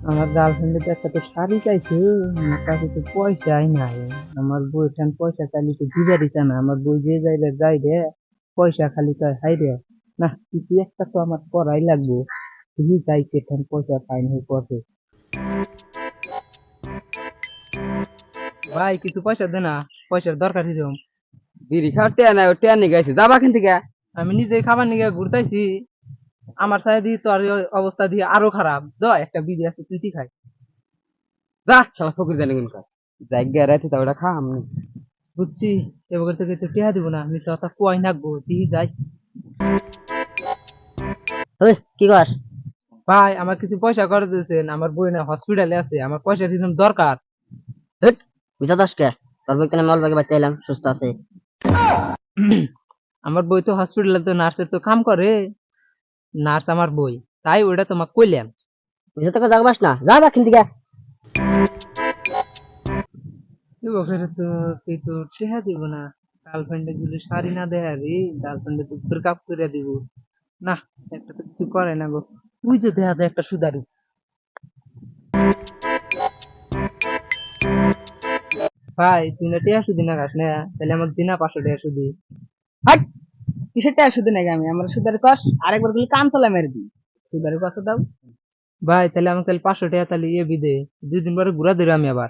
আমার গার্লফ্রেন্ডের একটা তো শাড়ি চাইছে, আমার কাছে তো পয়সাই নাই। আমার বউ ঠান পয়সা চাইলে তো দিবা দিতা না, আমার বউ যে যাইলে যাই রে, পয়সা খালি কয় হাই রে। না, কিছু একটা তো আমার করাই লাগবো। তুই চাইছে ঠান পয়সা পাইনি পথে। ভাই কিছু পয়সা দে না, পয়সার দরকার হিরম। বিড়ি খাওয়ার টেয়া নাই, টেয়া নিয়ে গেছে যাবা কিন্তু কে? আমি নিজেই খাবার নিয়ে ঘুরতাইছি, আমার সাথে দিয়ে তো আর অবস্থা দিয়ে আরো খারাপ। দ একটা বিড়ি আছে, তুই খাই। যা শালা ফকির জানি কোন কাজ জায়গা রাইতে তা ওটা খা আমি। বুঝছি, এবার থেকে তো টেহা দিব না, মিশা কথা কুয়াই নাকবো দিয়ে যাই। ওই কি কর? ভাই আমার কিছু পয়সা করে দিয়েছেন, আমার বই না হসপিটালে আছে, আমার পয়সা দিন দরকার। হেট বুঝা দশ কে তোর বই কেন মল বাগে বাচ্চা এলাম সুস্থ আছে। আমার বই তো হসপিটালে তো নার্সের তো কাম করে, নার্স আমার বই, তাই ওটা তোমাকে কইলাম। বুঝা তোকে জাগবাস না, যা বা কিন্তু কে। ওখানে তো তুই তো টেহা দিব না, গার্লফ্রেন্ডে যদি শাড়ি না দেয় রে, গার্লফ্রেন্ডে তো ব্রেকআপ করে দিব। না, একটা তো কিছু করে না গো। তুই যে দেখা যায় একটা সুদারু। ভাই তুই না টেহা সুদি না খাস না, তাহলে আমার দিনা 500 টাকা সুদি। হাট কিসের টাকা শুধু নাকি আমি আমার সুদের কস আরেকবার গুলি কান তোলা মেরে দিই। সুদের কস দাও। ভাই তাহলে আমাকে তাহলে 500 টাকা তাহলে ইয়ে বিদে, 2 দিন পরে ঘুরা দিলাম আমি আবার।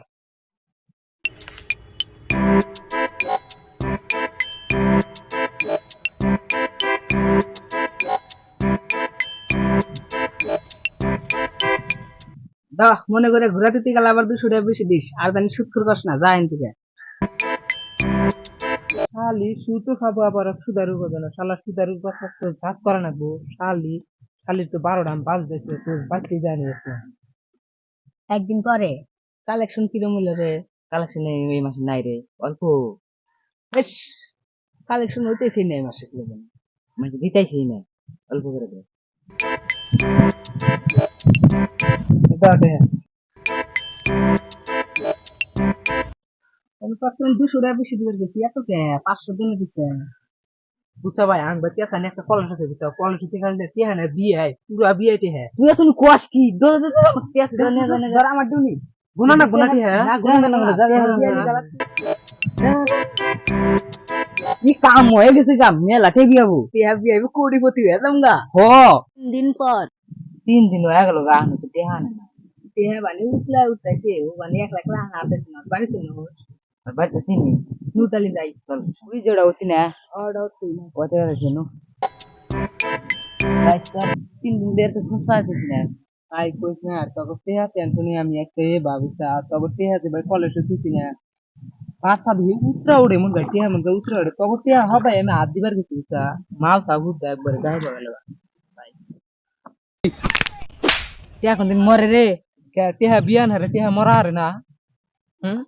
দাও মনে করে ঘুরা দিতে গেলে আবার 200 টাকা বেশি দিস আর জানি সুদ করে কস না যা এন থেকে। শালি সুতো খাবো আবার সুদারু কথা না, শালা সুদারুর কথা তো ঝাঁক করে না গো। শালি শালির তো 12টা বাজতেছে, তোর বাচ্চাই জানি এখন। একদিন পরে কালেকশন কিরম হইলো রে? কালেকশন এই মাসে নাই রে, অল্প। বেশ কালেকশন হইতেছে না এই মাসে কিরকম, মানে দিতেছি না, অল্প করে দে। দাদে আমি পাচ্ছিলাম 200 টাকা বেশি দিতে গেছি এত কে 500 দিনে দিছে। বুঝছা ভাই, আং বাচ্চা খানে একটা কলেজ আছে, বুঝছা কলেজ থেকে খানে কি হ্যাঁ বিয়ে হয়, পুরা বিয়ে হ্যাঁ। তুই এখন কোয়াস কি দৌড় দৌড় দৌড় করতে আছে জানে জানে ধর আমার ডুনি গুনা না গুনাটি হ্যাঁ। না গুনা না গুনা যা কি কাম হয়ে গেছে কাম মেলা টেবি আবু টিয়া বিয়াবু কোটিপতি হয়ে যামগা হ। 3 দিন পর 3 দিন হয়ে গেল গা, আমি তো টেহা না। টিয়া বানি উতলা উঠাইছে ও বানি 1 লাখ টাকা হাতে না বাড়িতে না আর বাচ্চা চিনি নুতালি যাই চল ওই যেটা হচ্ছি না, অর্ডার তুই না ওটা আছে নো। ভাই স্যার 3 দিন ধরে তো খোঁজ পাইতেছি না। আই কইস না আর তখন টেহা টেনশনে আমি একটা ভাবিছা, তখন টেহাতে ভাই কলেজে ছুটি না। বাচ্চা দিয়ে উতরা উড়ে মন ভাই টেহা মন উতরা উড়ে, তখন টেহা হবে আমি হাত দিবার কিছু বুঝছা। মাও সাগুদ একবারে গায়ে বগালে ভাই। টেহা কোনদিন মরে রে, টেহা বিয়ান হারে টেহা মরা হারে না। হুম